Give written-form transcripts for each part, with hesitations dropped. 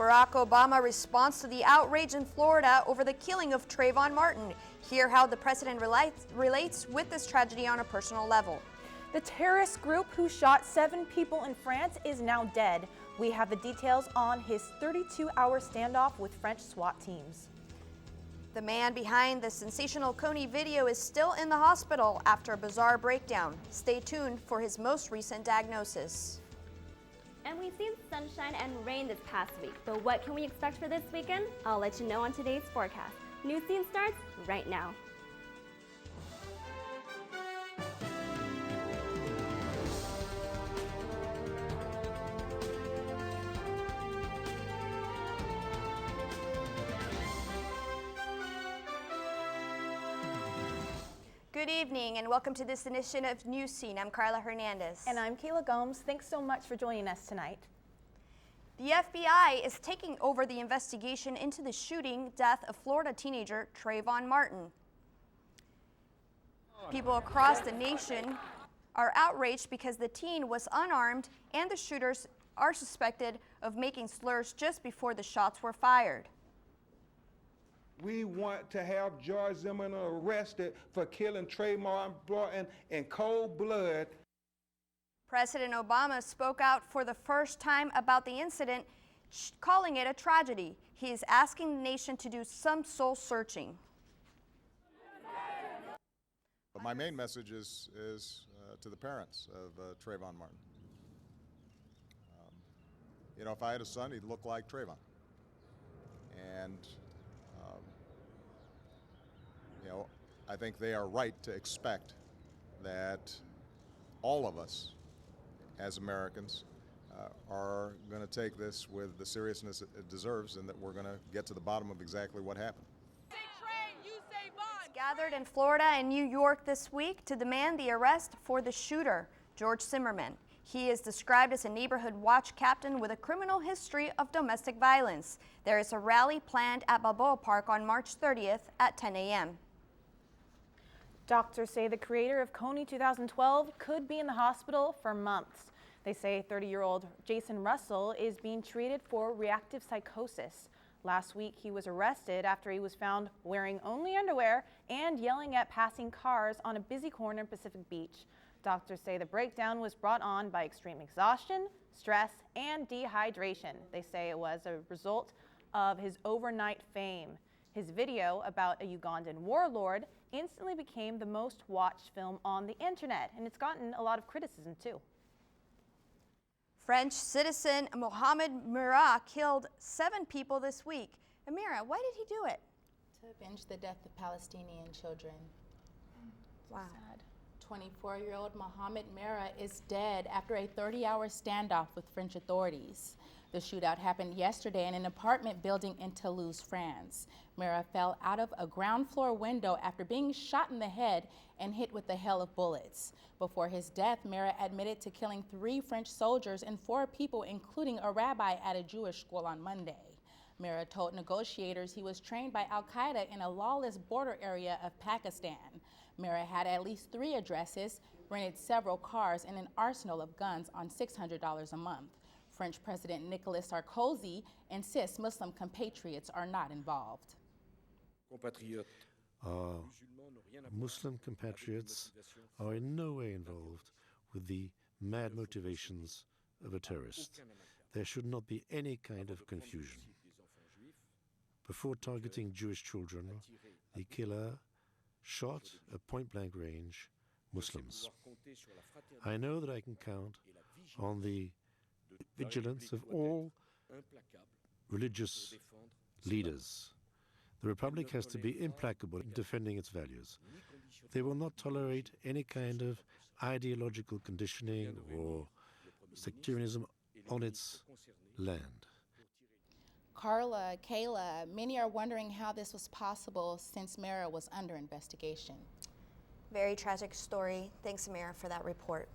Barack Obama responds to the outrage in Florida over the killing of Trayvon Martin. Hear how the president relates with this tragedy on a personal level. The terrorist group who shot 7 people in France is now dead. We have the details on his 32-hour standoff with French SWAT teams. The man behind the sensational Coney video is still in the hospital after a bizarre breakdown. Stay tuned for his most recent diagnosis. And we've seen sunshine and rain this past week, but what can we expect for this weekend? I'll let you know on today's forecast. Newscene starts right now. Good evening and welcome to this edition of Newscene. I'm Carla Hernandez. And I'm Kayla Gomes. Thanks so much for joining us tonight. The FBI is taking over the investigation into the shooting death of Florida teenager Trayvon Martin. People across the nation are outraged because the teen was unarmed and the shooters are suspected of making slurs just before the shots were fired. We want to have George Zimmerman arrested for killing Trayvon Martin in cold blood. President Obama spoke out for the first time about the incident, calling it a tragedy. He is asking the nation to do some soul searching. But my main message is to the parents of Trayvon Martin. You know, if I had a son, he'd look like Trayvon. And you know, I think they are right to expect that all of us as Americans are going to take this with the seriousness it deserves, and that we're going to get to the bottom of exactly what happened. Gathered in Florida and New York this week to demand the arrest for the shooter, George Zimmerman. He is described as a neighborhood watch captain with a criminal history of domestic violence. There is a rally planned at Balboa Park on March 30th at 10 a.m. Doctors say the creator of Coney 2012 could be in the hospital for months. They say 30-year-old Jason Russell is being treated for reactive psychosis. Last week, he was arrested after he was found wearing only underwear and yelling at passing cars on a busy corner in Pacific Beach. Doctors say the breakdown was brought on by extreme exhaustion, stress, and dehydration. They say it was a result of his overnight fame. His video about a Ugandan warlord instantly became the most watched film on the internet, and it's gotten a lot of criticism too. French citizen Mohamed Merah killed 7 people this week. Amira, why did he do it? To avenge the death of Palestinian children. Wow. Sad. 24-year-old Mohamed Merah is dead after a 30-hour standoff with French authorities. The shootout happened yesterday in an apartment building in Toulouse, France. Merah fell out of a ground floor window after being shot in the head and hit with a hail of bullets. Before his death, Merah admitted to killing 3 French soldiers and 4 people, including a rabbi at a Jewish school on Monday. Merah told negotiators he was trained by Al-Qaeda in a lawless border area of Pakistan. Merah had at least 3 addresses, rented several cars, and an arsenal of guns on $600 a month. French President Nicolas Sarkozy insists Muslim compatriots are not involved. Our Muslim compatriots are in no way involved with the mad motivations of a terrorist. There should not be any kind of confusion. Before targeting Jewish children, the killer shot at point-blank range Muslims. I know that I can count on the vigilance of all religious leaders. The Republic has to be implacable in defending its values. They will not tolerate any kind of ideological conditioning or sectarianism on its land. Carla, Kayla, many are wondering how this was possible since Merah was under investigation. Very tragic story. Thanks, Amira, for that report.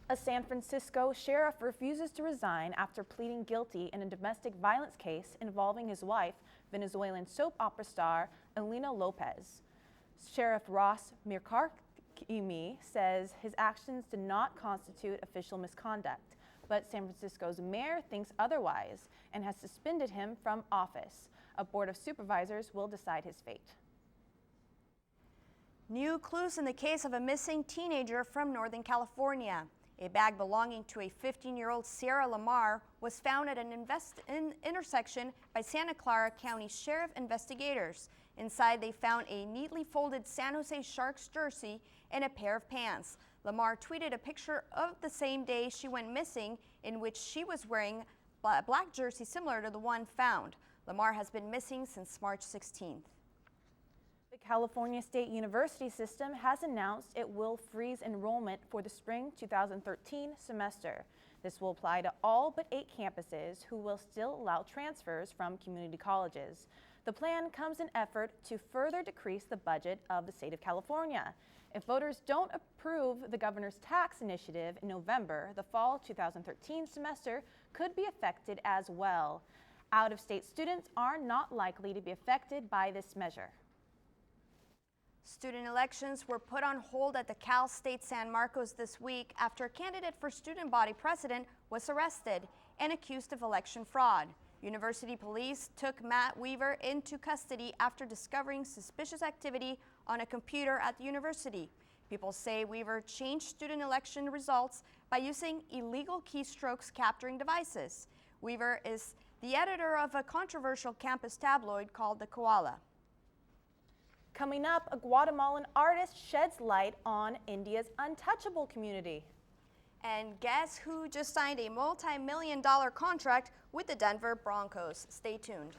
A San Francisco sheriff refuses to resign after pleading guilty in a domestic violence case involving his wife, Venezuelan soap opera star Elena Lopez. Sheriff Ross Mirkarimi says his actions did not constitute official misconduct. but San Francisco's mayor thinks otherwise and has suspended him from office. A board of supervisors will decide his fate. New clues in the case of a missing teenager from Northern California. A bag belonging to a 15-year-old Sierra Lamar was found at an intersection by Santa Clara County Sheriff investigators. Inside, they found a neatly folded San Jose Sharks jersey and a pair of pants. Lamar tweeted a picture of the same day she went missing, in which she was wearing a black jersey similar to the one found. Lamar has been missing since March 16th. The California State University system has announced it will freeze enrollment for the spring 2013 semester. This will apply to all but 8 campuses who will still allow transfers from community colleges. The plan comes in effort to further decrease the budget of the state of California. If voters don't approve the governor's tax initiative in November, the fall 2013 semester could be affected as well. Out-of-state students are not likely to be affected by this measure. Student elections were put on hold at the Cal State San Marcos this week after a candidate for student body president was arrested and accused of election fraud. University police took Matt Weaver into custody after discovering suspicious activity on a computer at the university. People say Weaver changed student election results by using illegal keystrokes capturing devices. Weaver is the editor of a controversial campus tabloid called The Koala. Coming up, a Guatemalan artist sheds light on India's untouchable community. And guess who just signed a multi-million-dollar contract with the Denver Broncos? Stay tuned.